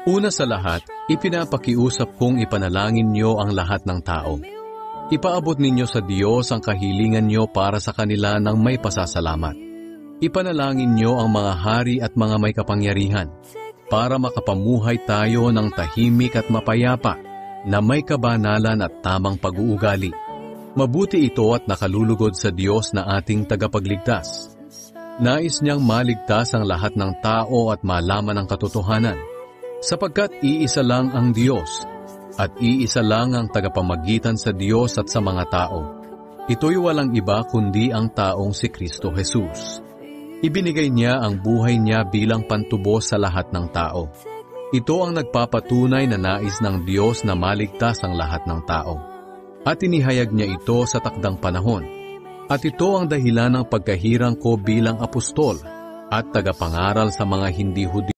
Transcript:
Una sa lahat, ipinapakiusap kong ipanalangin niyo ang lahat ng tao. Ipaabot ninyo sa Diyos ang kahilingan niyo para sa kanila ng may pasasalamat. Ipanalangin niyo ang mga hari at mga may kapangyarihan para makapamuhay tayo ng tahimik at mapayapa na may kabanalan at tamang pag-uugali. Mabuti ito at nakalulugod sa Diyos na ating tagapagligtas. Nais niyang maligtas ang lahat ng tao at malaman ang katotohanan, sapagkat iisa lang ang Diyos at iisa lang ang tagapamagitan sa Diyos at sa mga tao. Ito'y walang iba kundi ang taong si Kristo Jesus. Ibinigay niya ang buhay niya bilang pantubos sa lahat ng tao. Ito ang nagpapatunay na nais ng Diyos na maligtas ang lahat ng tao. At inihayag niya ito sa takdang panahon. At ito ang dahilan ng pagkahirang ko bilang apostol at tagapangaral sa mga hindi Hudyo.